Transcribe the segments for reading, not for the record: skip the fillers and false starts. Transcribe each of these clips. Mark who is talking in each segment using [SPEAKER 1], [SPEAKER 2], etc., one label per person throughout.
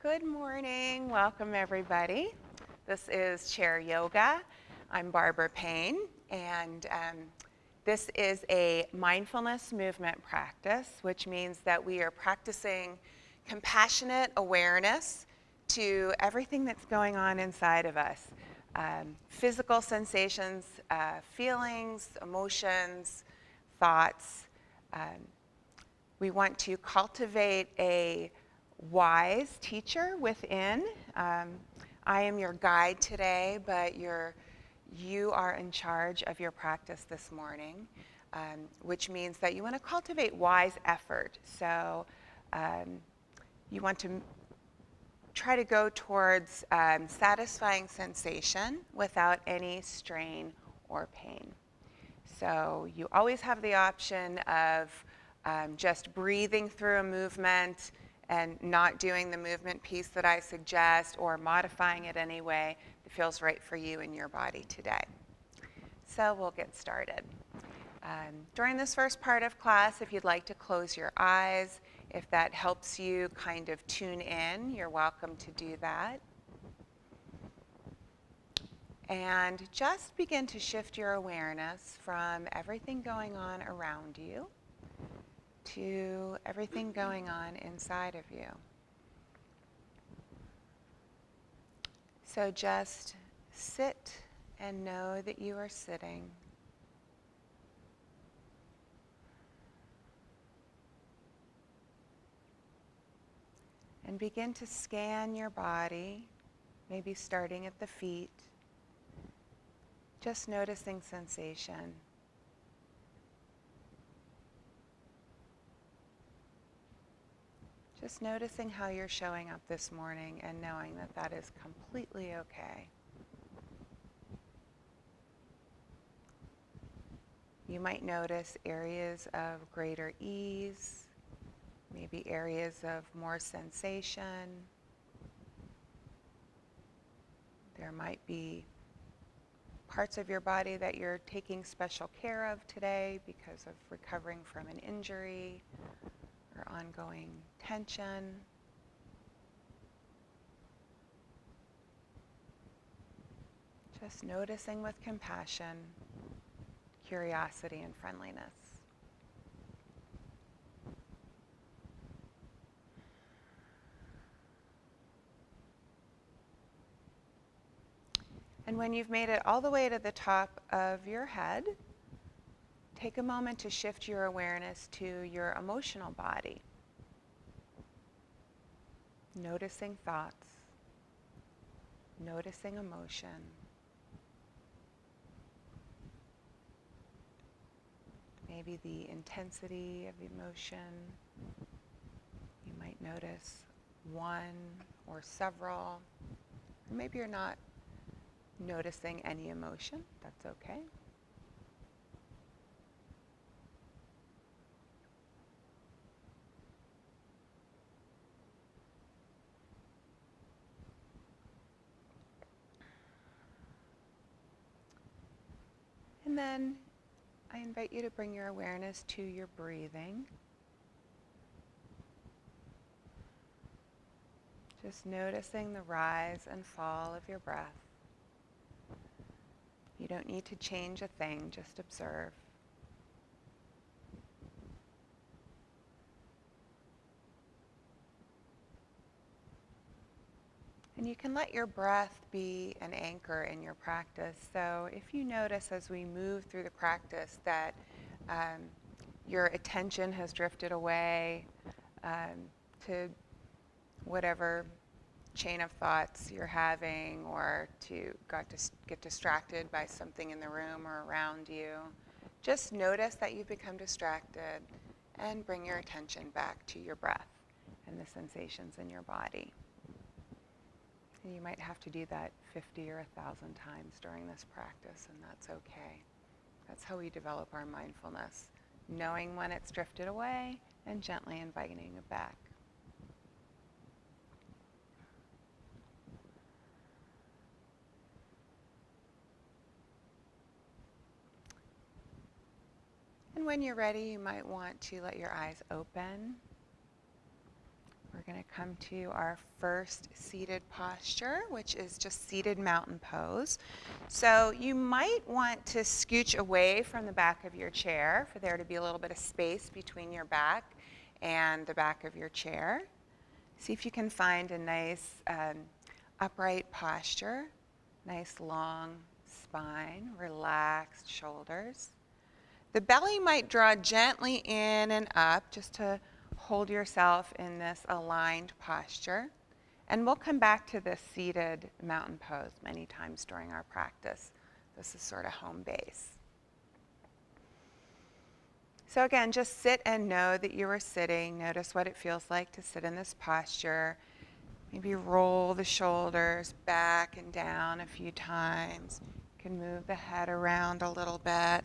[SPEAKER 1] Good morning. Welcome, everybody. This is Chair Yoga. I'm Barbara Pane, and this is a mindfulness movement practice, which means that we are practicing compassionate awareness to everything that's going on inside of us. Physical sensations, feelings, emotions, thoughts. We want to cultivate a wise teacher within. I am your guide today, but you are in charge of your practice this morning, which means that you want to cultivate wise effort. So you want to try to go towards satisfying sensation without any strain or pain. So you always have the option of just breathing through a movement and not doing the movement piece that I suggest, or modifying it any way that feels right for you and your body today. So we'll get started. During this first part of class, if you'd like to close your eyes, if that helps you kind of tune in, you're welcome to do that. And just begin to shift your awareness from everything going on around you to everything going on inside of you. So just sit and know that you are sitting. And begin to scan your body, maybe starting at the feet, just noticing sensation. Just noticing how you're showing up this morning and knowing that that is completely okay. You might notice areas of greater ease, maybe areas of more sensation. There might be parts of your body that you're taking special care of today because of recovering from an injury or ongoing tension. Just noticing with compassion, curiosity, and friendliness. And when you've made it all the way to the top of your head, take a moment to shift your awareness to your emotional body. Noticing thoughts, noticing emotion. Maybe the intensity of emotion. You might notice one or several. Or maybe you're not noticing any emotion. That's okay. And then I invite you to bring your awareness to your breathing. Just noticing the rise and fall of your breath. You don't need to change a thing, just observe. And you can let your breath be an anchor in your practice. So if you notice as we move through the practice that your attention has drifted away to whatever chain of thoughts you're having, or get distracted by something in the room or around you, just notice that you've become distracted and bring your attention back to your breath and the sensations in your body. And you might have to do that 50 or 1,000 times during this practice, and that's okay. That's how we develop our mindfulness, knowing when it's drifted away and gently inviting it back. And when you're ready, you might want to let your eyes open. We're going to come to our first seated posture, which is just seated mountain pose. So you might want to scooch away from the back of your chair for there to be a little bit of space between your back and the back of your chair. See if you can find a nice upright posture, nice long spine, relaxed shoulders. The belly might draw gently in and up just to hold yourself in this aligned posture. And we'll come back to this seated mountain pose many times during our practice. This is sort of home base. So again, just sit and know that you are sitting. Notice what it feels like to sit in this posture. Maybe roll the shoulders back and down a few times. You can move the head around a little bit.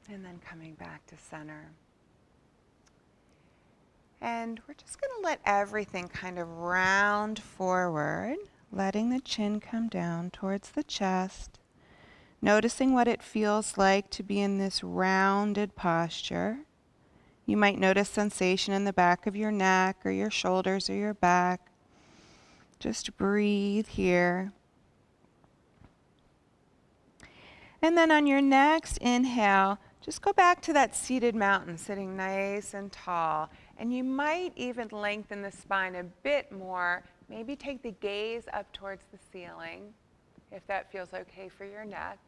[SPEAKER 1] And then coming back to center. And we're just going to let everything kind of round forward, letting the chin come down towards the chest. Noticing what it feels like to be in this rounded posture. You might notice sensation in the back of your neck or your shoulders or your back. Just breathe here. And then on your next inhale, just go back to that seated mountain, sitting nice and tall. And you might even lengthen the spine a bit more. Maybe take the gaze up towards the ceiling, if that feels okay for your neck.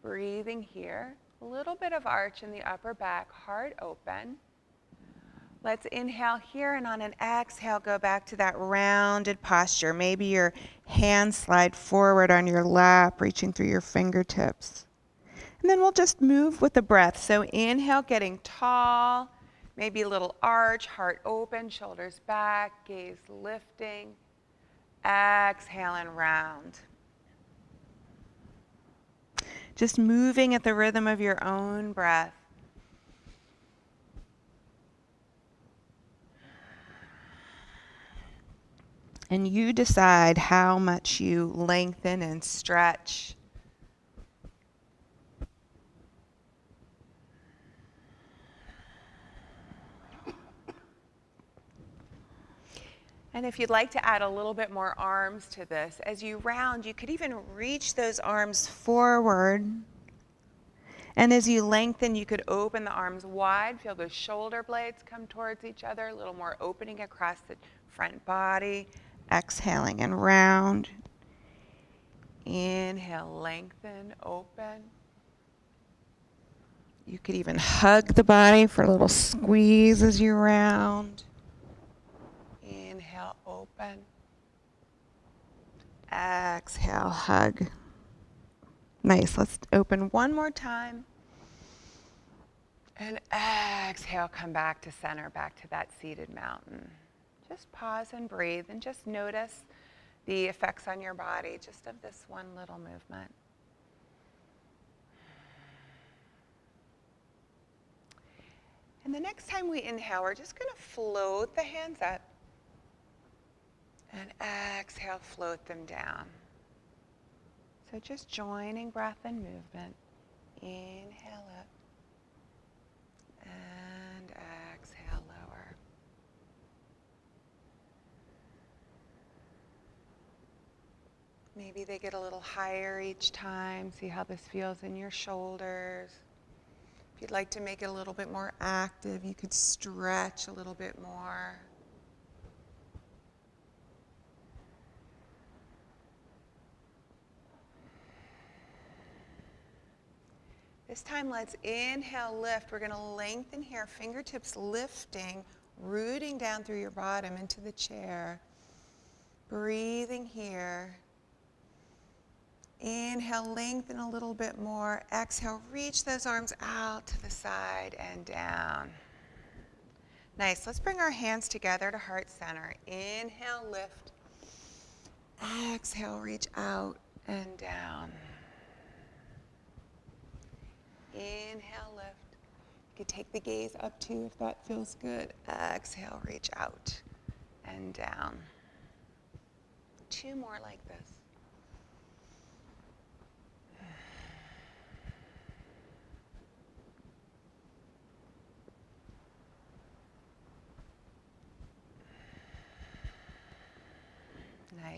[SPEAKER 1] Breathing here. A little bit of arch in the upper back, heart open. Let's inhale here, and on an exhale, go back to that rounded posture. Maybe your hands slide forward on your lap, reaching through your fingertips. And then we'll just move with the breath. So inhale, getting tall, maybe a little arch, heart open, shoulders back, gaze lifting. Exhale and round. Just moving at the rhythm of your own breath. And you decide how much you lengthen and stretch. And if you'd like to add a little bit more arms to this, as you round, you could even reach those arms forward. And as you lengthen, you could open the arms wide. Feel those shoulder blades come towards each other, a little more opening across the front body. Exhaling and round. Inhale, lengthen, open. You could even hug the body for a little squeeze as you round. Inhale, open. Exhale, hug. Nice. Let's open one more time. And exhale, come back to center, back to that seated mountain. Just pause and breathe and just notice the effects on your body just of this one little movement. And the next time we inhale, we're just going to float the hands up. And exhale, float them down. So just joining breath and movement. Inhale up. And exhale, lower. Maybe they get a little higher each time. See how this feels in your shoulders. If you'd like to make it a little bit more active, you could stretch a little bit more. This time, let's inhale, lift. We're going to lengthen here, fingertips lifting, rooting down through your bottom into the chair. Breathing here. Inhale, lengthen a little bit more. Exhale, reach those arms out to the side and down. Nice. Let's bring our hands together to heart center. Inhale, lift. Exhale, reach out and down. Inhale, lift. You could take the gaze up too if that feels good. Exhale, reach out and down. Two more like this.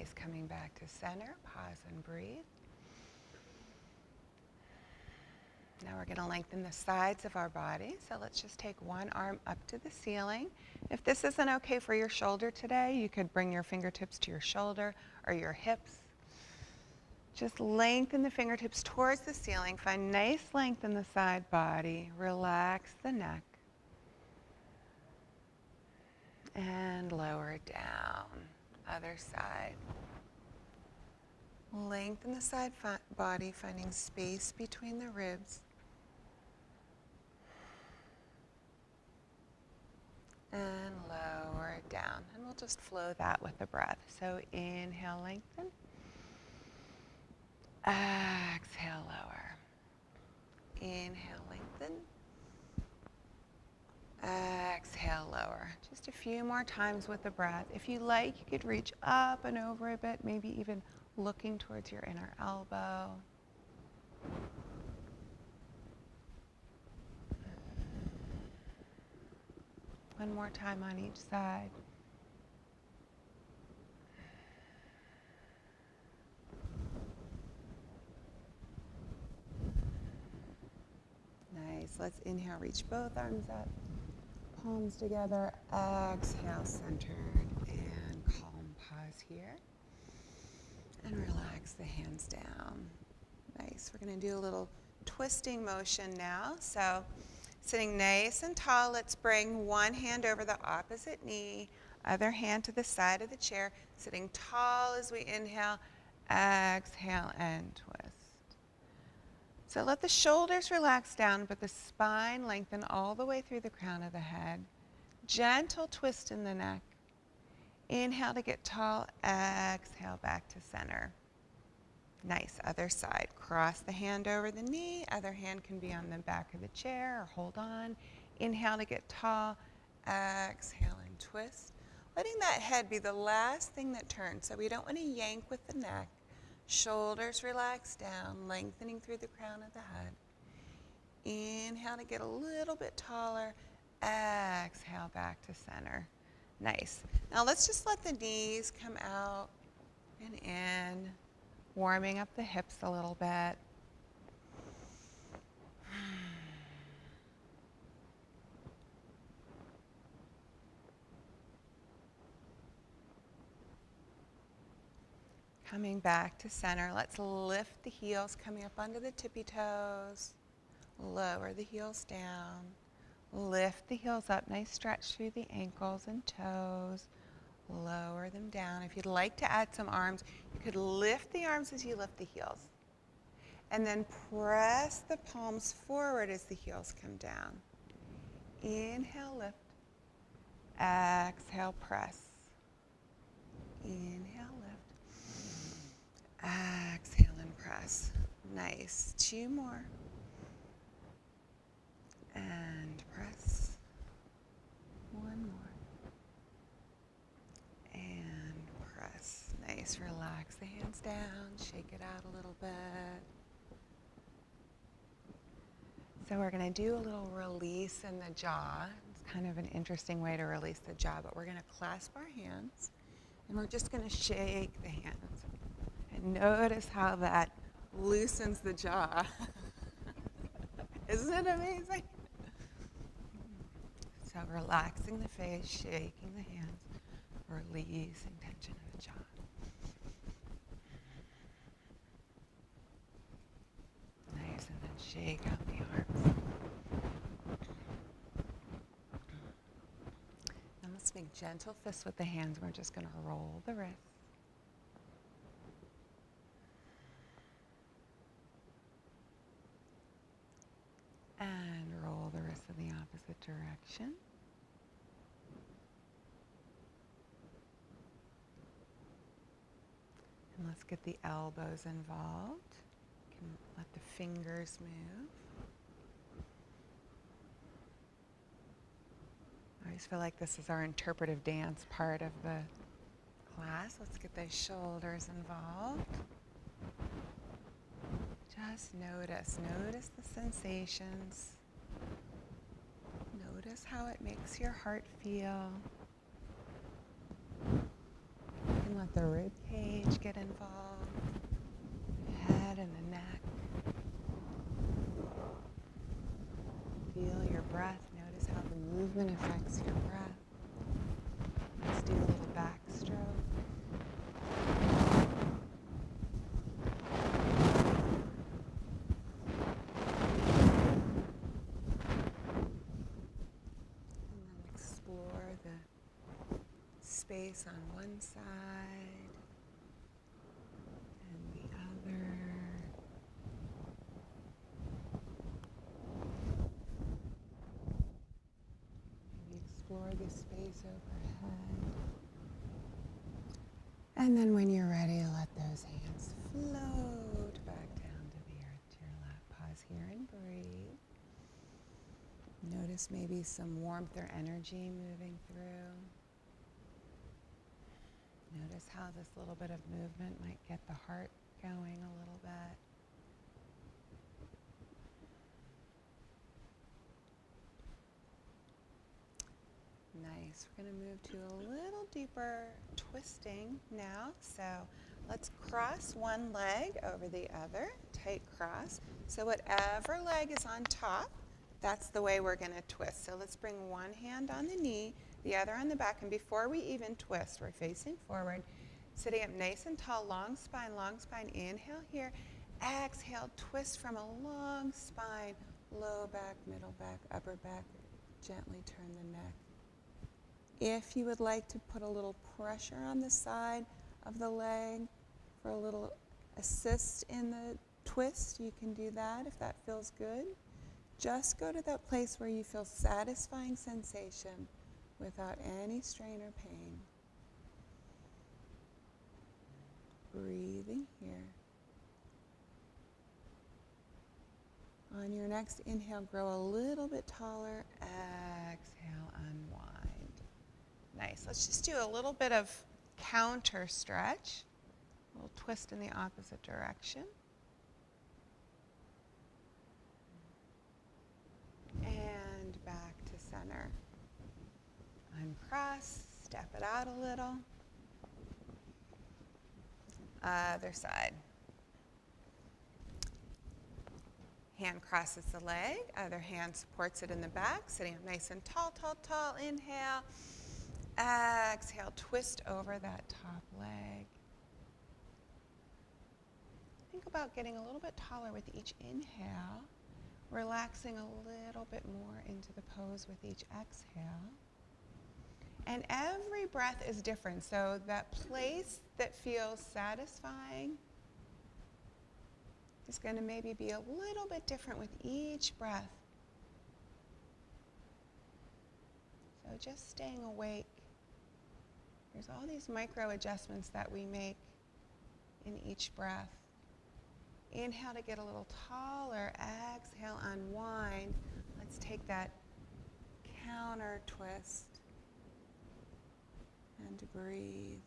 [SPEAKER 1] Nice, coming back to center. Pause and breathe. Now we're going to lengthen the sides of our body. So let's just take one arm up to the ceiling. If this isn't okay for your shoulder today, you could bring your fingertips to your shoulder or your hips. Just lengthen the fingertips towards the ceiling. Find nice length in the side body. Relax the neck. And lower it down. Other side. Lengthen the side body, finding space between the ribs. And lower it down. And we'll just flow that with the breath. So inhale, lengthen. Exhale, lower. Inhale, lengthen. Exhale, lower. Just a few more times with the breath. If you like, you could reach up and over a bit, maybe even looking towards your inner elbow. One more time on each side. Nice. Let's inhale, reach both arms up, palms together. Exhale, centered, and calm. Pause here. And relax the hands down. Nice. We're going to do a little twisting motion now. So sitting nice and tall, let's bring one hand over the opposite knee, other hand to the side of the chair. Sitting tall as we inhale, exhale, and twist. So let the shoulders relax down, but the spine lengthen all the way through the crown of the head. Gentle twist in the neck. Inhale to get tall, exhale back to center. Nice, other side. Cross the hand over the knee, other hand can be on the back of the chair or hold on. Inhale to get tall, exhale and twist. Letting that head be the last thing that turns, so we don't want to yank with the neck. Shoulders relax down, lengthening through the crown of the head. Inhale to get a little bit taller, exhale back to center. Nice. Now let's just let the knees come out and in, warming up the hips a little bit. Coming back to center, let's lift the heels, coming up onto the tippy toes. Lower the heels down. Lift the heels up, nice stretch through the ankles and toes. Lower them down. If you'd like to add some arms, you could lift the arms as you lift the heels. And then press the palms forward as the heels come down. Inhale, lift. Exhale, press. Inhale, lift. Exhale and press. Nice. 2 more. And press. 1 more. And press. Nice. Relax the hands down. Shake it out a little bit. So we're going to do a little release in the jaw. It's kind of an interesting way to release the jaw, but we're going to clasp our hands and we're just going to shake the hands. And notice how that loosens the jaw. Isn't it amazing? So relaxing the face, shaking the hands, releasing tension in the jaw. Nice, and then shake out the arms. Now let's make gentle fists with the hands. We're just going to roll the wrists. And roll the wrists in the opposite direction. And let's get the elbows involved. You can let the fingers move. I always feel like this is our interpretive dance part of the class. Let's get those shoulders involved. Just notice the sensations. Notice how it makes your heart feel. can let the rib cage get involved, the head and the neck. Feel your breath. Notice how the movement affects your breath. Let's do a little backstroke. And then explore the space on one side and the other. Maybe explore the space overhead. And then when you're ready, let those hands float back down to the earth, to your lap. Pause here and breathe. Notice maybe some warmth or energy moving through. Notice how this little bit of movement might get the heart going a little bit. Nice. We're going to move to a little deeper twisting now. So let's cross one leg over the other, tight cross. So whatever leg is on top, that's the way we're going to twist. So let's bring one hand on the knee, the other on the back. And before we even twist, we're facing forward, sitting up nice and tall, long spine, inhale here. Exhale, twist from a long spine, low back, middle back, upper back. Gently turn the neck. If you would like to put a little pressure on the side of the leg for a little assist in the twist, you can do that if that feels good. Just go to that place where you feel satisfying sensation without any strain or pain. Breathing here. On your next inhale, grow a little bit taller. Exhale, unwind. Nice. Let's just do a little bit of counter stretch. A little twist in the opposite direction. And back to center. Uncross, step it out a little. Other side. Hand crosses the leg, other hand supports it in the back, sitting up nice and tall, tall, tall. Inhale. Exhale, twist over that top leg. Think about getting a little bit taller with each inhale, relaxing a little bit more into the pose with each exhale. And every breath is different, so that place that feels satisfying is going to maybe be a little bit different with each breath. So just staying awake. There's all these micro adjustments that we make in each breath. Inhale to get a little taller. Exhale, unwind. Let's take that counter twist and breathe.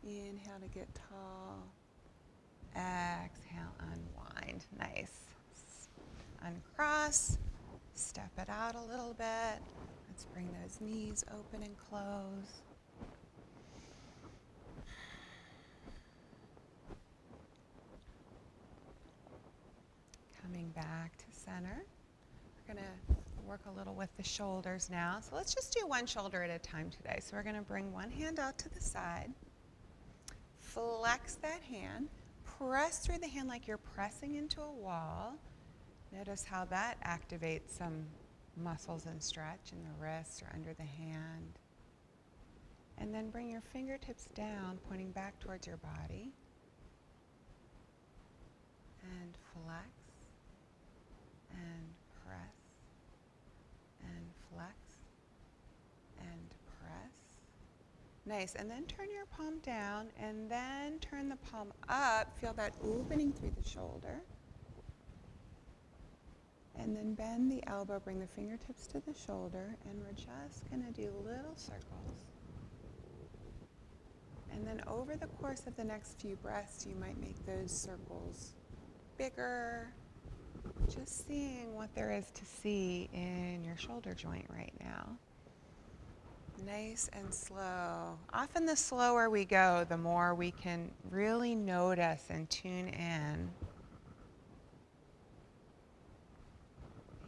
[SPEAKER 1] Inhale to get tall. Exhale, unwind. Nice. Uncross. Step it out a little bit. Let's bring those knees open and close. Coming back to center. We're going to work a little with the shoulders now. So let's just do one shoulder at a time today. So we're going to bring one hand out to the side. Flex that hand. Press through the hand like you're pressing into a wall. Notice how that activates some muscles and stretch in the wrist or under the hand. And then bring your fingertips down, pointing back towards your body. And flex. And press. And flex. And press. Nice. And then turn your palm down and then turn the palm up. Feel that opening through the shoulder. And then bend the elbow, bring the fingertips to the shoulder, and we're just going to do little circles. And then over the course of the next few breaths, you might make those circles bigger Just seeing what there is to see in your shoulder joint right now. Nice and slow. Often the slower we go, the more we can really notice and tune in.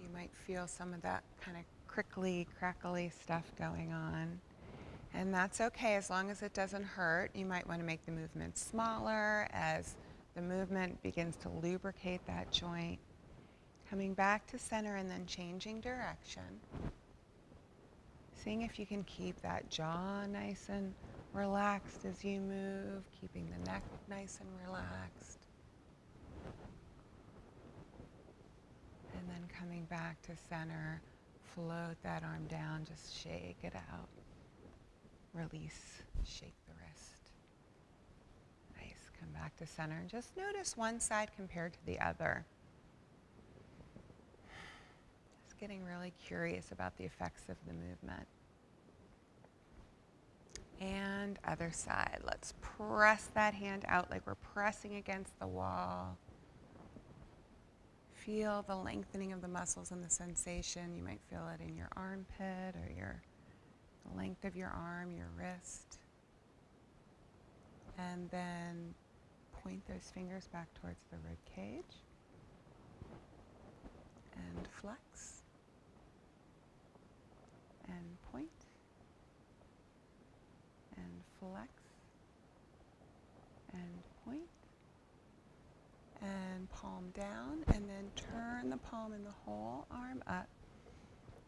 [SPEAKER 1] You might feel some of that kind of crickly, crackly stuff going on. And that's okay as long as it doesn't hurt. You might want to make the movement smaller as the movement begins to lubricate that joint. Coming back to center and then changing direction. Seeing if you can keep that jaw nice and relaxed as you move, keeping the neck nice and relaxed. And then coming back to center, float that arm down, just shake it out. Release, shake the wrist. Nice, come back to center and just notice one side compared to the other. Just getting really curious about the effects of the movement. And other side, let's press that hand out like we're pressing against the wall. Feel the lengthening of the muscles and the sensation. You might feel it in your armpit or the length of your arm, your wrist. And then point those fingers back towards the rib cage. And flex. And point. And flex. And point. And palm down. And then turn the palm and the whole arm up.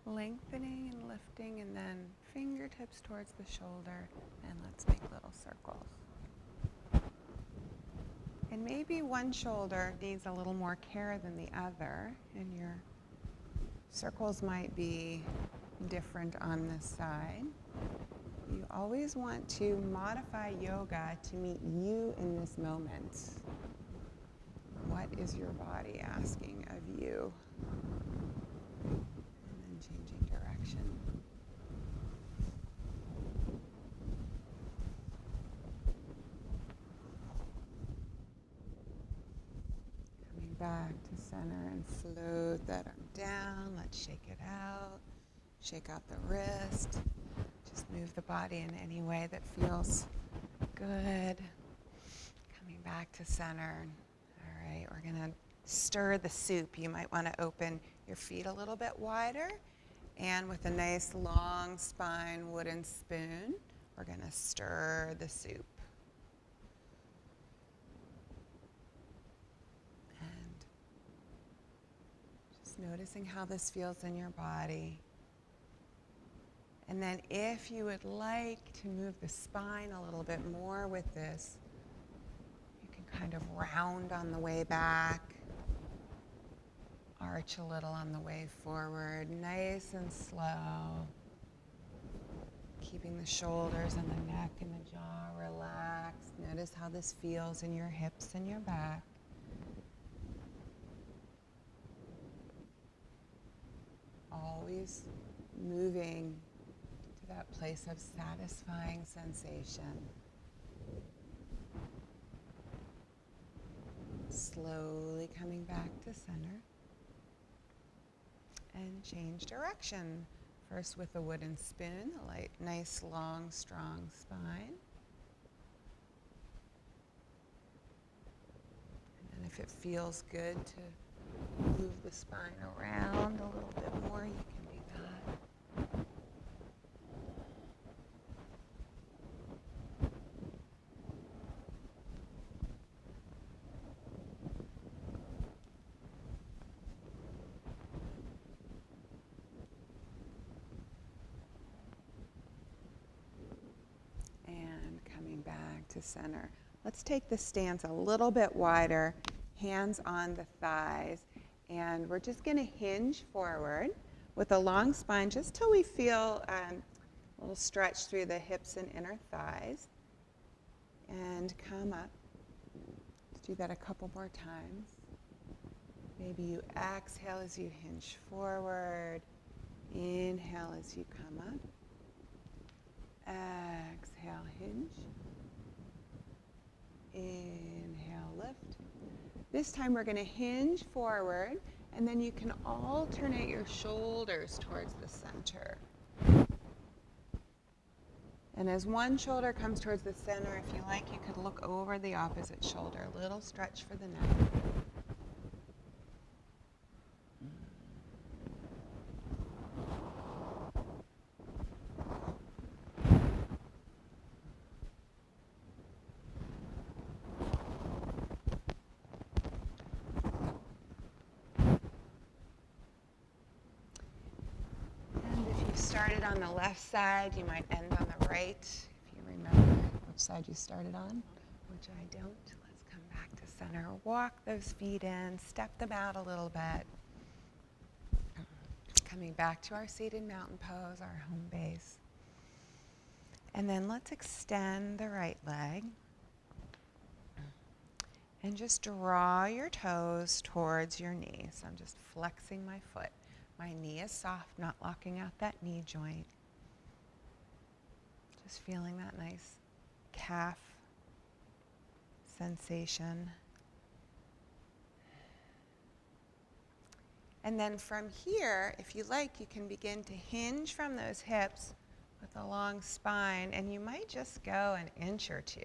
[SPEAKER 1] Lengthening and lifting, and then fingertips towards the shoulder, and let's make little circles. And maybe one shoulder needs a little more care than the other, and your circles might be different on this side. You always want to modify yoga to meet you in this moment. What is your body asking of you? Changing direction. Coming back to center and float that arm down. Let's shake it out. Shake out the wrist. Just move the body in any way that feels good. Coming back to center. All right, we're going to stir the soup. You might want to open your feet a little bit wider. And with a nice long spine wooden spoon, we're going to stir the soup. And just noticing how this feels in your body. And then if you would like to move the spine a little bit more with this, you can kind of round on the way back. Arch a little on the way forward, nice and slow. Keeping the shoulders and the neck and the jaw relaxed. Notice how this feels in your hips and your back. Always moving to that place of satisfying sensation. Slowly coming back to center. And change direction. First with a wooden spoon, a light, nice, long, strong spine. And then if it feels good to move the spine around a little bit more, you can do that. To center. Let's take the stance a little bit wider, hands on the thighs, and we're just going to hinge forward with a long spine just till we feel a little stretch through the hips and inner thighs, and come up. Let's do that a couple more times. Maybe you exhale as you hinge forward, inhale as you come up, exhale, hinge. Inhale, lift. This time we're going to hinge forward And then you can alternate your shoulders towards the center. And as one shoulder comes towards the center, if you like, you could look over the opposite shoulder. A little stretch for the neck. Started on the left side, you might end on the right, if you remember which side you started on, which I don't. Let's come back to center. Walk those feet in, step them out a little bit. Coming back to our seated mountain pose, our home base. And then let's extend the right leg. And just draw your toes towards your knee. So I'm just flexing my foot. My knee is soft, not locking out that knee joint. Just feeling that nice calf sensation. And then from here, if you like, you can begin to hinge from those hips with a long spine, and you might just go an inch or two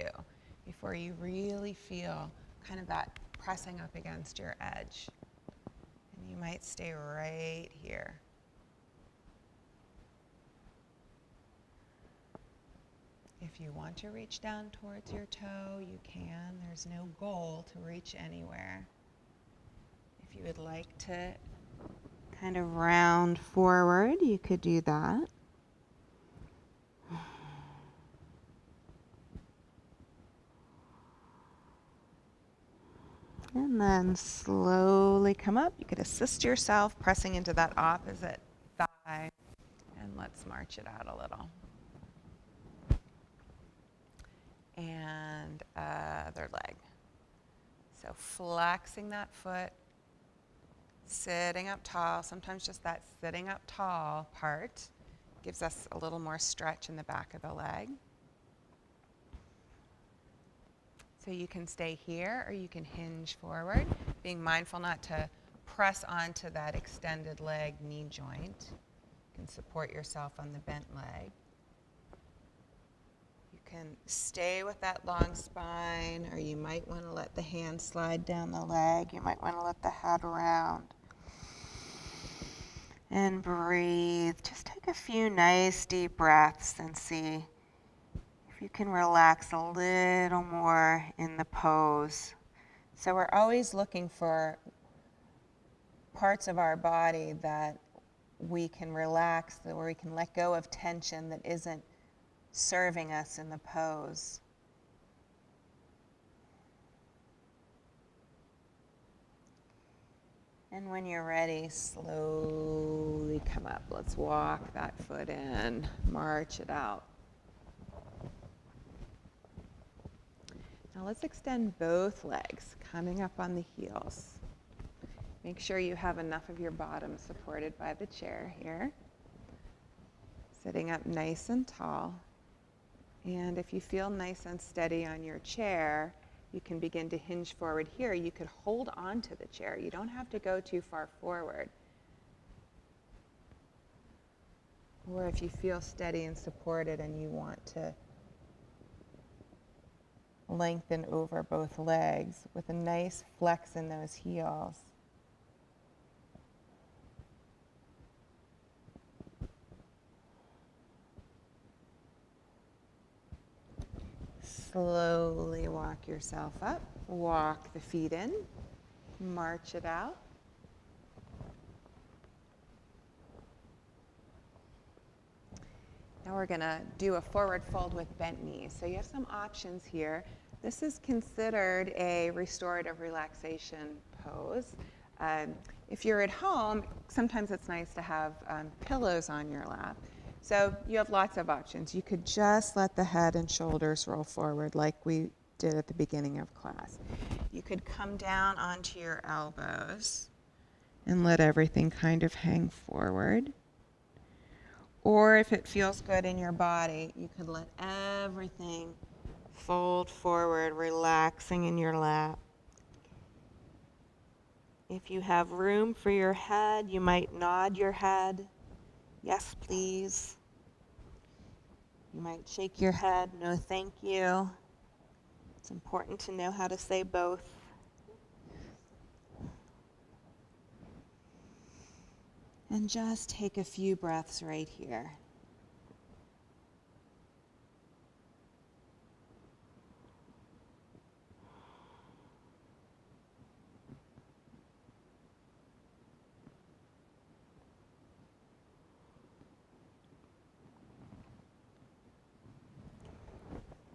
[SPEAKER 1] before you really feel kind of that pressing up against your edge. You might stay right here. If you want to reach down towards your toe, you can. There's no goal to reach anywhere. If you would like to kind of round forward, you could do that. And then slowly come up. You could assist yourself pressing into that opposite thigh. And let's march it out a little. And other leg. So flexing that foot, sitting up tall. Sometimes just that sitting up tall part gives us a little more stretch in the back of the leg. So you can stay here or you can hinge forward, being mindful not to press onto that extended leg knee joint. You can support yourself on the bent leg. You can stay with that long spine, or you might want to let the hand slide down the leg. You might want to let the head round. And breathe. Just take a few nice deep breaths and see if you can relax a little more in the pose. So we're always looking for parts of our body that we can relax, where we can let go of tension that isn't serving us in the pose. And when you're ready, slowly come up. Let's walk that foot in, march it out. Now let's extend both legs, coming up on the heels. Make sure you have enough of your bottom supported by the chair here. Sitting up nice and tall. And if you feel nice and steady on your chair, you can begin to hinge forward here. You could hold on to the chair. You don't have to go too far forward. Or if you feel steady and supported and you want to lengthen over both legs with a nice flex in those heels. Slowly walk yourself up, walk the feet in, march it out. Now we're going to do a forward fold with bent knees. So you have some options here. This is considered a restorative relaxation pose. If you're at home, sometimes it's nice to have pillows on your lap. So you have lots of options. You could just let the head and shoulders roll forward like we did at the beginning of class. You could come down onto your elbows and let everything kind of hang forward. Or if it feels good in your body, you could let everything fold forward, relaxing in your lap. If you have room for your head, you might nod your head. Yes, please. You might shake your head. No, thank you. It's important to know how to say both. And just take a few breaths right here.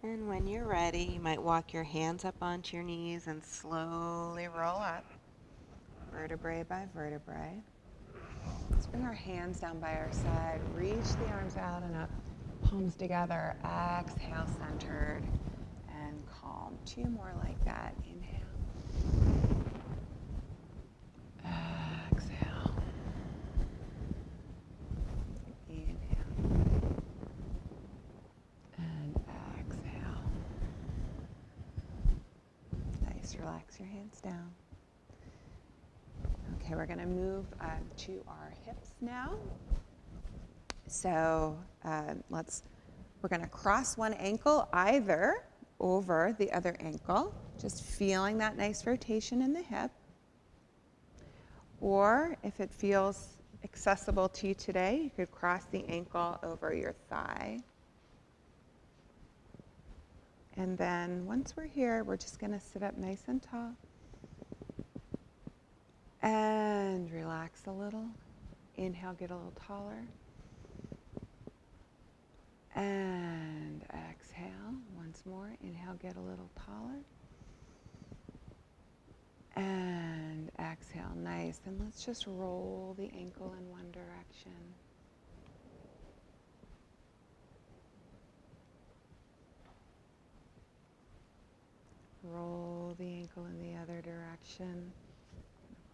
[SPEAKER 1] And when you're ready, you might walk your hands up onto your knees and slowly roll up, vertebrae by vertebrae. Let's bring our hands down by our side, reach the arms out and up, palms together, exhale, centered and calm. 2 more like that. Inhale. Exhale. Inhale. And exhale. Nice. Relax your hands down. Okay, we're going to move to our hips now. So we're going to cross one ankle either over the other ankle, just feeling that nice rotation in the hip. Or if it feels accessible to you today, you could cross the ankle over your thigh. And then once we're here, we're just going to sit up nice and tall. And relax a little. Inhale, get a little taller. And exhale. Once more. Inhale, get a little taller. And exhale. Nice. And let's just roll the ankle in one direction. Roll the ankle in the other direction.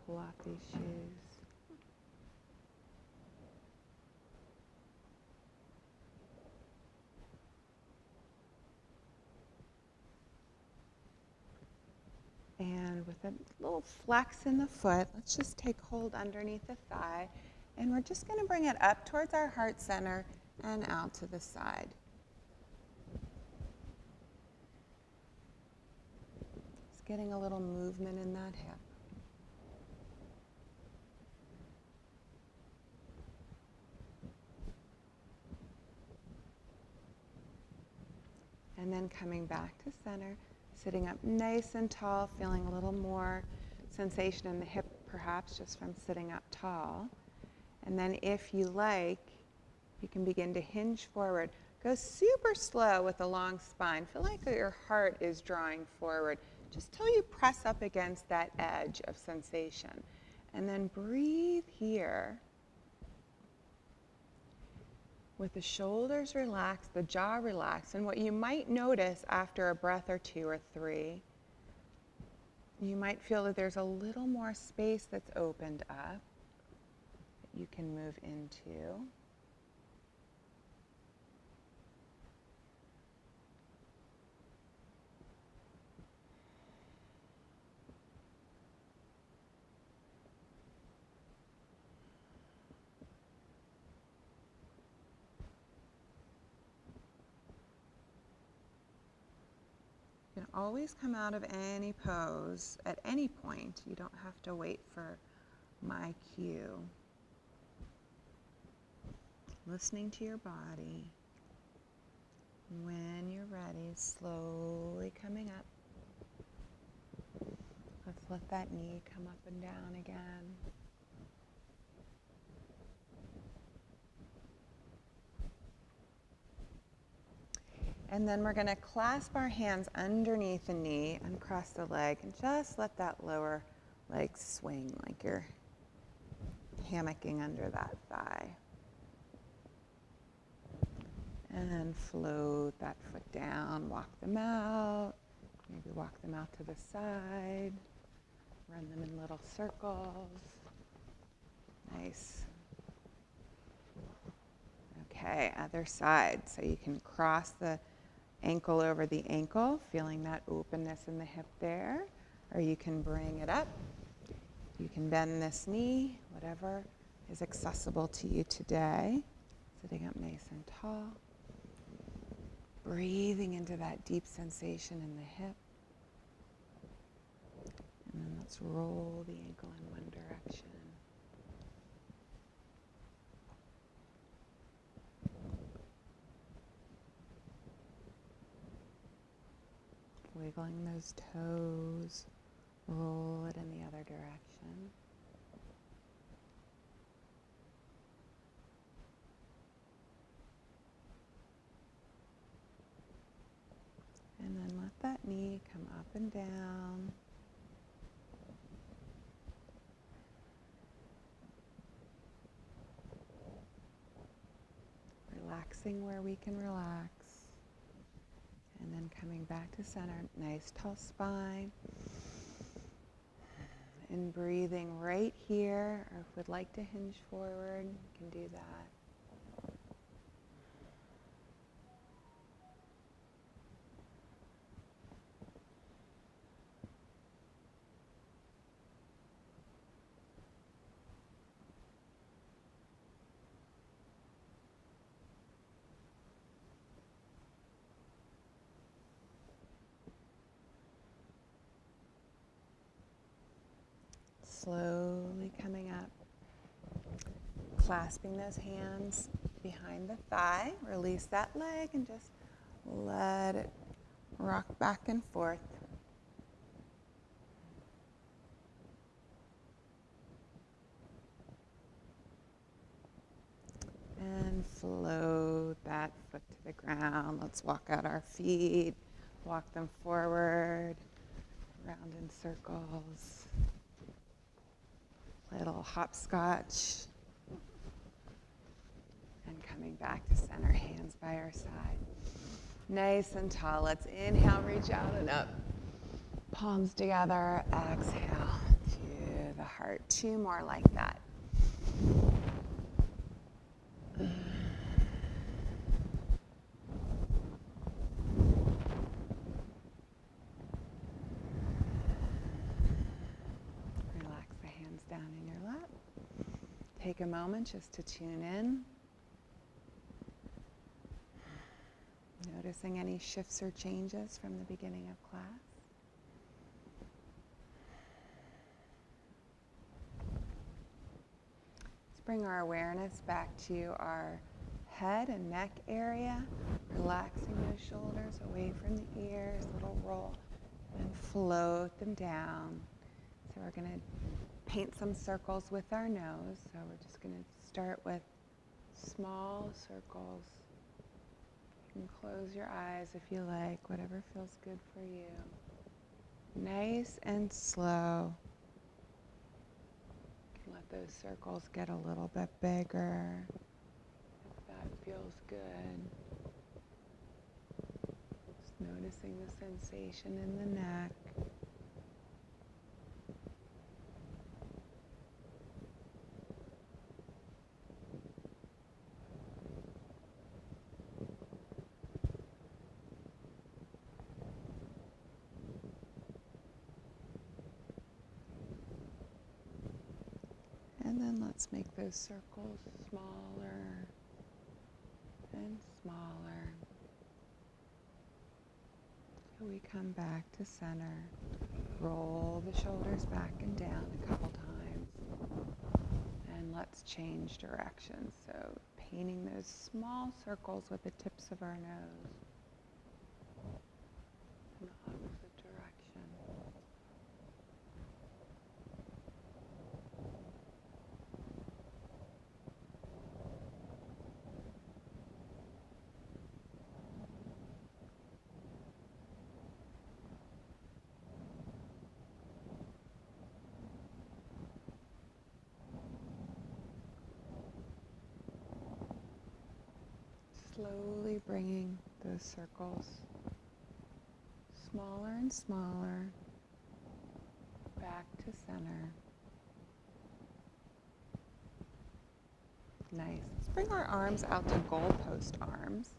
[SPEAKER 1] Pull off these shoes. And with a little flex in the foot, let's just take hold underneath the thigh. And we're just going to bring it up towards our heart center and out to the side. Just getting a little movement in that hip. And then coming back to center, sitting up nice and tall, feeling a little more sensation in the hip, perhaps just from sitting up tall. And then if you like, you can begin to hinge forward. Go super slow with a long spine. Feel like your heart is drawing forward, just till you press up against that edge of sensation. And then breathe here. With the shoulders relaxed, the jaw relaxed, and what you might notice after a breath or 2 or 3, you might feel that there's a little more space that's opened up that you can move into. You can always come out of any pose at any point. You don't have to wait for my cue. Listening to your body. When you're ready, slowly coming up. Let's let that knee come up and down again. And then we're going to clasp our hands underneath the knee, uncross the leg, and just let that lower leg swing like you're hammocking under that thigh. And then float that foot down, walk them out, maybe walk them out to the side, run them in little circles. Nice. Okay, other side. So you can cross the ankle over the ankle, feeling that openness in the hip there, or you can bring it up, You can bend this knee, whatever is accessible to you today. Sitting up nice and tall. Breathing into that deep sensation in the hip. And then let's roll the ankle in one direction. Wiggling those toes, roll it in the other direction. And then let that knee come up and down. Relaxing where we can relax. And then coming back to center, nice tall spine. And breathing right here, or if we'd like to hinge forward, you can do that. Slowly coming up, clasping those hands behind the thigh, release that leg and just let it rock back and forth. And float that foot to the ground. Let's walk out our feet, walk them forward, round in circles. Little hopscotch. And coming back to center, hands by our side. Nice and tall. Let's inhale, reach out and up. Palms together, exhale to the heart. 2 more like that. Down in your lap. Take a moment just to tune in. Noticing any shifts or changes from the beginning of class. Let's bring our awareness back to our head and neck area, relaxing those shoulders away from the ears, little roll, and float them down. So we're going to paint some circles with our nose. So we're just going to start with small circles. You can close your eyes if you like, whatever feels good for you. Nice and slow. You can let those circles get a little bit bigger if that feels good. Just noticing the sensation in the neck. And then let's make those circles smaller and smaller. So we come back to center. Roll the shoulders back and down a couple times. And let's change direction. So painting those small circles with the tips of our nose in the opposite direction. Slowly bringing those circles smaller and smaller back to center. Nice. Let's bring our arms out to goalpost arms.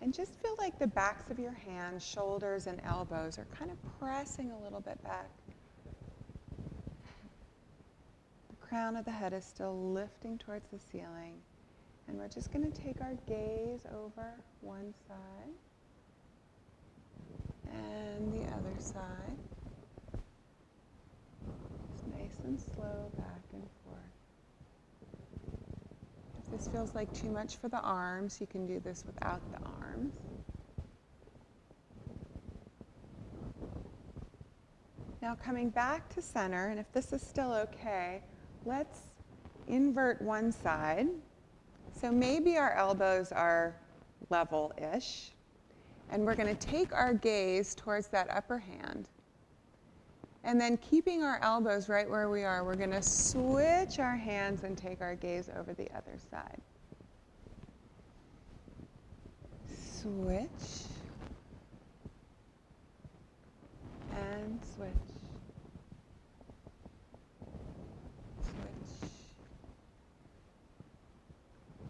[SPEAKER 1] And just feel like the backs of your hands, shoulders, and elbows are kind of pressing a little bit back. crown of the head is still lifting towards the ceiling. And we're just going to take our gaze over one side and the other side. Just nice and slow back and forth. If this feels like too much for the arms, you can do this without the arms. Now coming back to center, and if this is still okay, let's invert one side. So maybe our elbows are level-ish, and we're going to take our gaze towards that upper hand. And then keeping our elbows right where we are, we're going to switch our hands and take our gaze over the other side. Switch. And switch. Switch.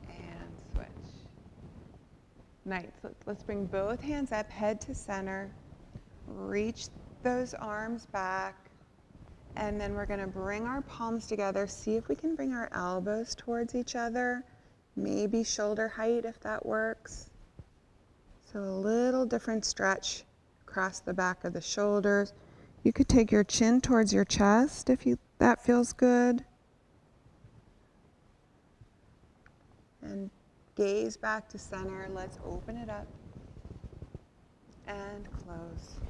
[SPEAKER 1] And switch. Nice. Let's bring both hands up, head to center. Reach those arms back. And then we're going to bring our palms together. See if we can bring our elbows towards each other. Maybe shoulder height if that works. So a little different stretch across the back of the shoulders. You could take your chin towards your chest if that feels good. And gaze back to center. Let's open it up and close.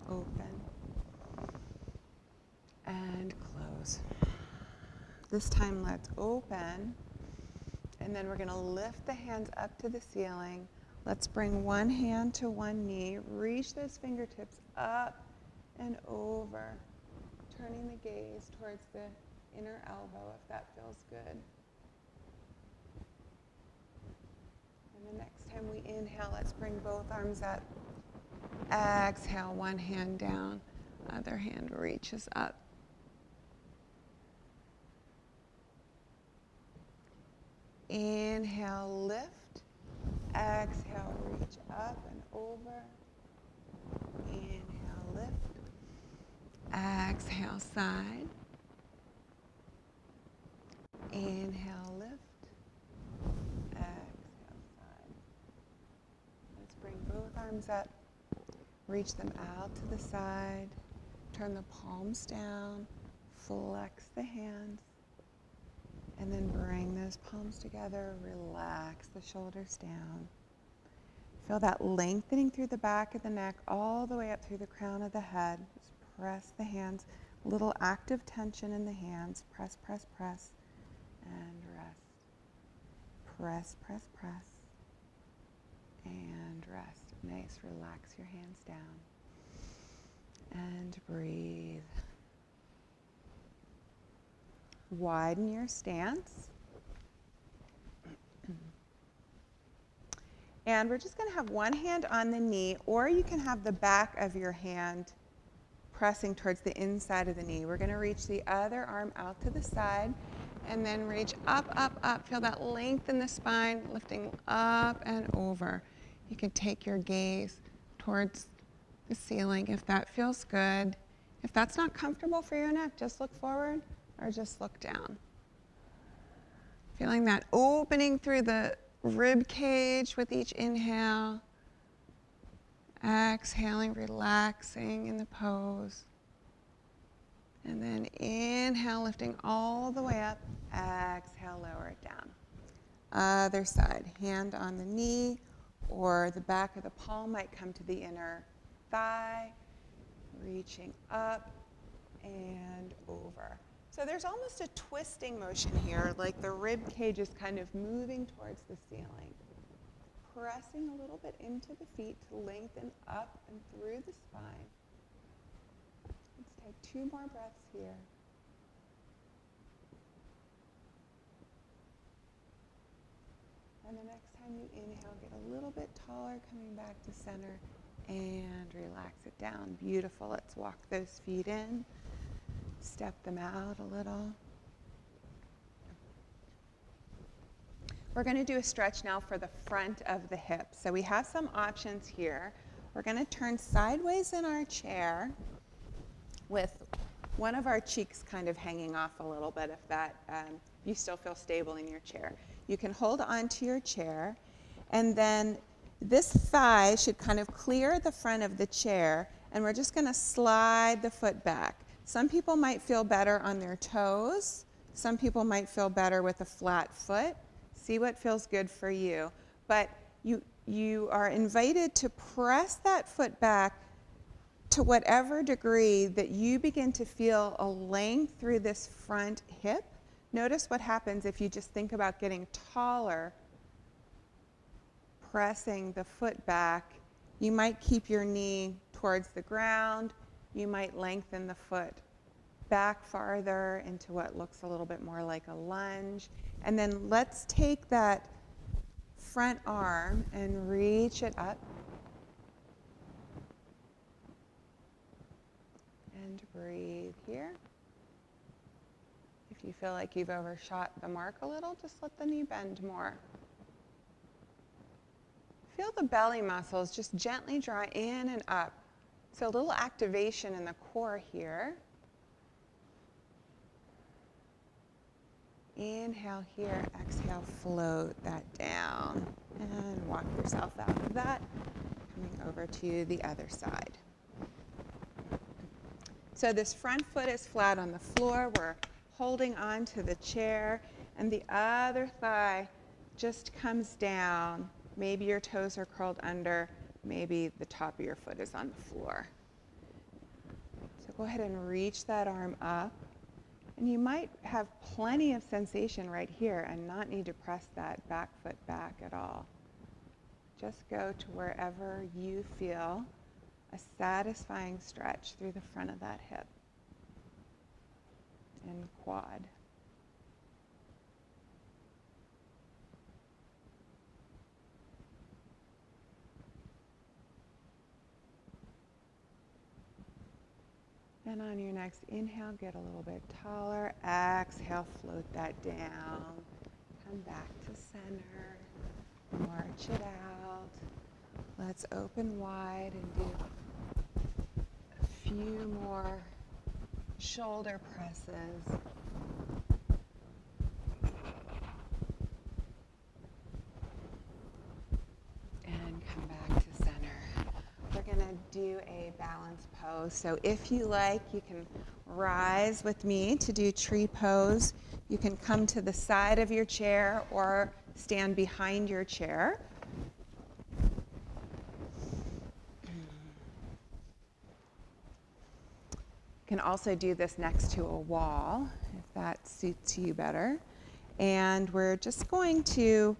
[SPEAKER 1] Open and close. This time let's open, and then we're going to lift the hands up to the ceiling. Let's bring one hand to one knee. Reach those fingertips up and over, turning the gaze towards the inner elbow if that feels good. And the next time we inhale, let's bring both arms up. Exhale, one hand down, other hand reaches up. Inhale, lift. Exhale, reach up and over. Inhale, lift. Exhale, side. Inhale, lift. Exhale, side. Let's bring both arms up. Reach them out to the side. Turn the palms down. Flex the hands. And then bring those palms together. Relax the shoulders down. Feel that lengthening through the back of the neck all the way up through the crown of the head. Just press the hands. A little active tension in the hands. Press, press, press. And rest. Press, press, press. And rest. Nice. Relax your hands down. And breathe. Widen your stance. And we're just going to have one hand on the knee, or you can have the back of your hand pressing towards the inside of the knee. We're going to reach the other arm out to the side, and then reach up, up, up. Feel that length in the spine, lifting up and over. You can take your gaze towards the ceiling if that feels good. If that's not comfortable for your neck, just look forward or just look down. Feeling that opening through the rib cage with each inhale. Exhaling, relaxing in the pose. And then inhale, lifting all the way up. Exhale, lower it down. Other side, hand on the knee, or the back of the palm might come to the inner thigh. Reaching up and over. So there's almost a twisting motion here, like the rib cage is kind of moving towards the ceiling. Pressing a little bit into the feet to lengthen up and through the spine. Let's take 2 more breaths here. And the next time you inhale, get a little bit taller, coming back to center, and relax it down. Beautiful. Let's walk those feet in. Step them out a little. We're going to do a stretch now for the front of the hips. So we have some options here. We're going to turn sideways in our chair with one of our cheeks kind of hanging off a little bit if that, you still feel stable in your chair. You can hold on to your chair, and then this thigh should kind of clear the front of the chair, and we're just going to slide the foot back. Some people might feel better on their toes. Some people might feel better with a flat foot. See what feels good for you. But you are invited to press that foot back to whatever degree that you begin to feel a length through this front hip. Notice what happens if you just think about getting taller, pressing the foot back. You might keep your knee towards the ground. You might lengthen the foot back farther into what looks a little bit more like a lunge. And then let's take that front arm and reach it up. And breathe here. If you feel like you've overshot the mark a little, just let the knee bend more. Feel the belly muscles just gently draw in and up. So a little activation in the core here. Inhale here, exhale, float that down. And walk yourself out of that, coming over to the other side. So this front foot is flat on the floor. We're holding on to the chair, and the other thigh just comes down. Maybe your toes are curled under, maybe the top of your foot is on the floor. So go ahead and reach that arm up, and you might have plenty of sensation right here and not need to press that back foot back at all. Just go to wherever you feel a satisfying stretch through the front of that hip and quad. And on your next inhale, get a little bit taller. Exhale, float that down. Come back to center. March it out. Let's open wide and do a few more shoulder presses. And come back to center. We're going to do a balance pose. So if you like, you can rise with me to do tree pose. You can come to the side of your chair or stand behind your chair. You can also do this next to a wall, if that suits you better. And we're just going to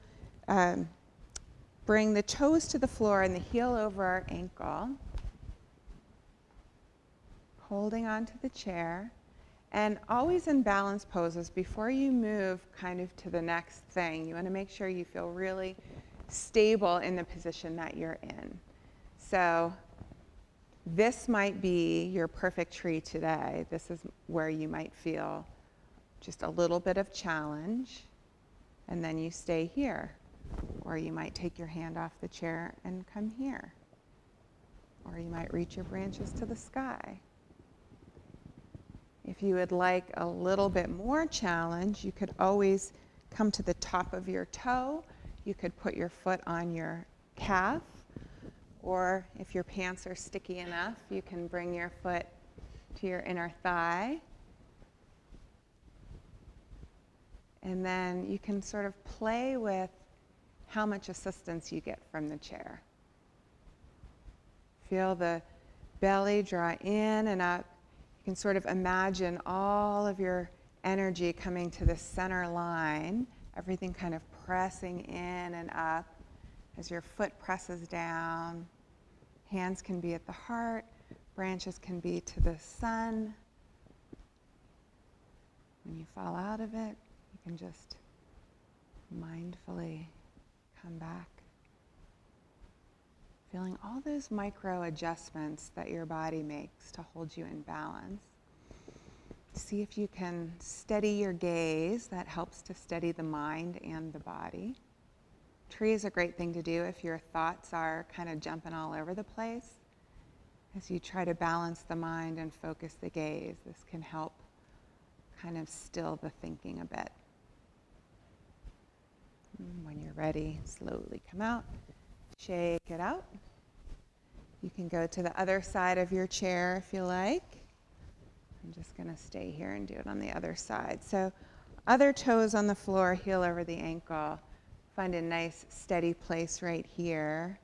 [SPEAKER 1] bring the toes to the floor and the heel over our ankle, holding onto the chair. And always in balance poses, before you move kind of to the next thing, you want to make sure you feel really stable in the position that you're in. So this might be your perfect tree today. This is where you might feel just a little bit of challenge, and then you stay here. Or you might take your hand off the chair and come here. Or you might reach your branches to the sky. If you would like a little bit more challenge, you could always come to the top of your toe. You could put your foot on your calf. Or if your pants are sticky enough, you can bring your foot to your inner thigh. And then you can sort of play with how much assistance you get from the chair. Feel the belly draw in and up. You can sort of imagine all of your energy coming to the center line, everything kind of pressing in and up as your foot presses down. Hands can be at the heart, branches can be to the sun. When you fall out of it, you can just mindfully come back. Feeling all those micro adjustments that your body makes to hold you in balance. See if you can steady your gaze. That helps to steady the mind and the body. Tree is a great thing to do if your thoughts are kind of jumping all over the place. As you try to balance the mind and focus the gaze, this can help kind of still the thinking a bit. And when you're ready, slowly come out, shake it out. You can go to the other side of your chair if you like. I'm just going to stay here and do it on the other side. So other toes on the floor, heel over the ankle. Find a nice steady place right here.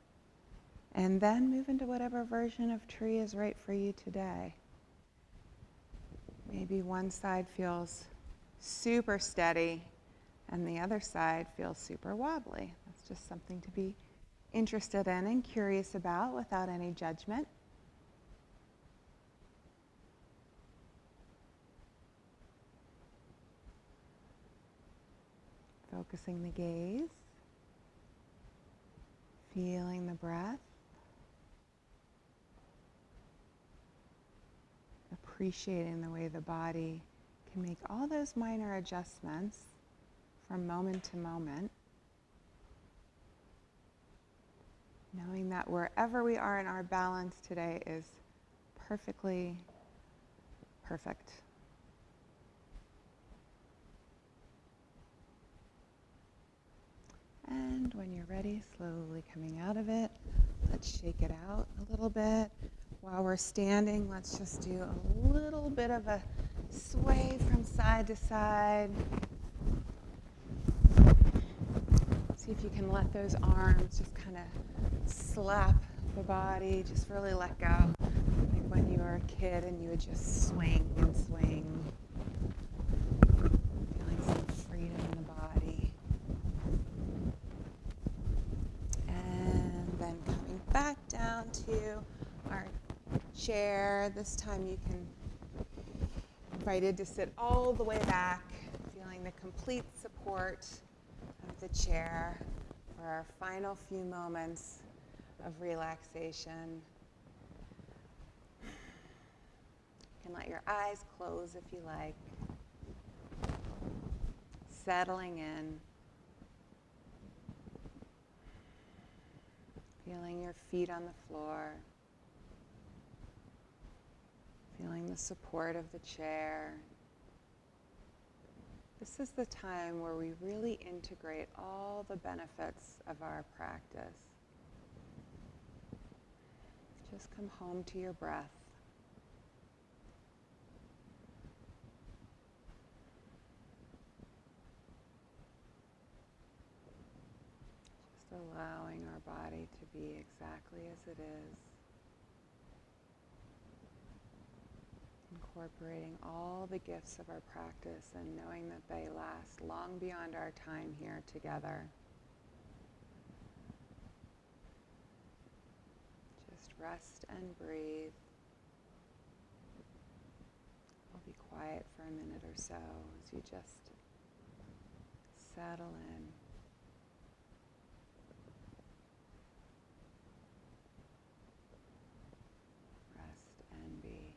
[SPEAKER 1] And then move into whatever version of tree is right for you today. Maybe one side feels super steady and the other side feels super wobbly. That's just something to be interested in and curious about without any judgment. Focusing the gaze, feeling the breath, appreciating the way the body can make all those minor adjustments from moment to moment, knowing that wherever we are in our balance today is perfectly perfect. And when you're ready, slowly coming out of it, let's shake it out a little bit. While we're standing, let's just do a little bit of a sway from side to side. See if you can let those arms just kind of slap the body, just really let go. Like when you were a kid and you would just swing and swing. Feeling some freedom in the body. And then coming back down to our chair. This time you can invited to sit all the way back, feeling the complete support of the chair for our final few moments of relaxation. You can let your eyes close if you like. Settling in. Feeling your feet on the floor. Feeling the support of the chair. This is the time where we really integrate all the benefits of our practice. Just come home to your breath. Just allowing our body to be exactly as it is. Incorporating all the gifts of our practice and knowing that they last long beyond our time here together. Just rest and breathe. I'll be quiet for a minute or so as you just settle in. Rest and be.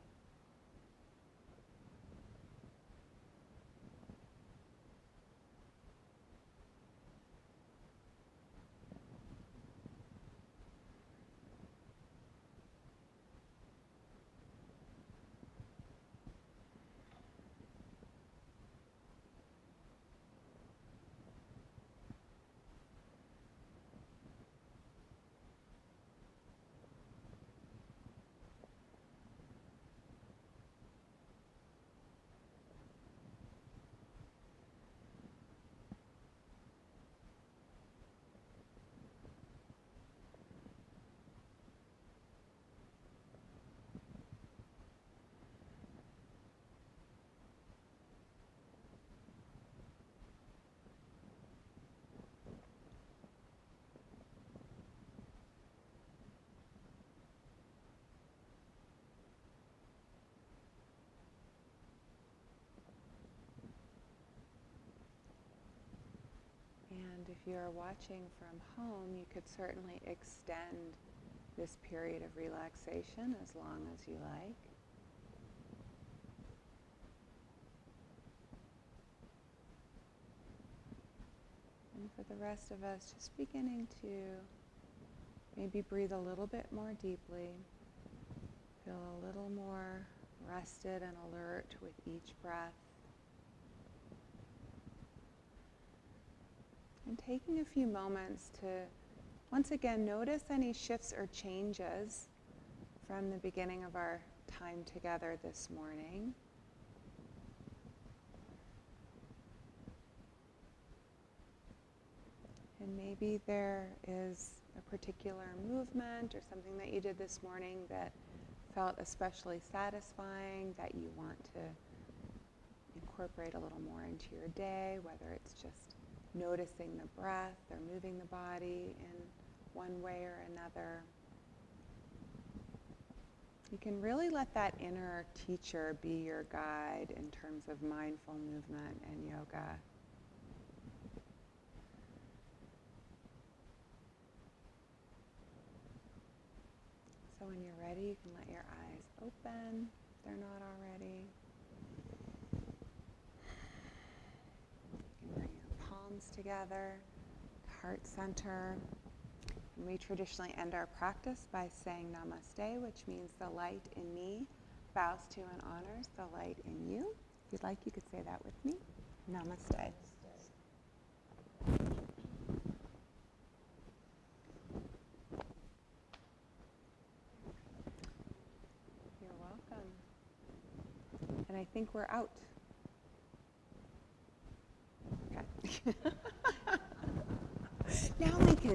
[SPEAKER 1] And if you're watching from home, you could certainly extend this period of relaxation as long as you like. And for the rest of us, just beginning to maybe breathe a little bit more deeply. rested and alert with each breath. And taking a few moments to once again notice any shifts or changes from the beginning of our time together this morning. And maybe there is a particular movement or something that you did this morning that felt especially satisfying, that you want to incorporate a little more into your day, whether it's just noticing the breath or moving the body in one way or another. You can really let that inner teacher be your guide in terms of mindful movement and yoga. So when you're ready, you can let your eyes open if they're not already. You can bring your palms together, heart center. And we traditionally end our practice by saying namaste, which means the light in me bows to and honors the light in you. If you'd like, you could say that with me. Namaste. You're welcome. And I think we're out. Okay. Now we can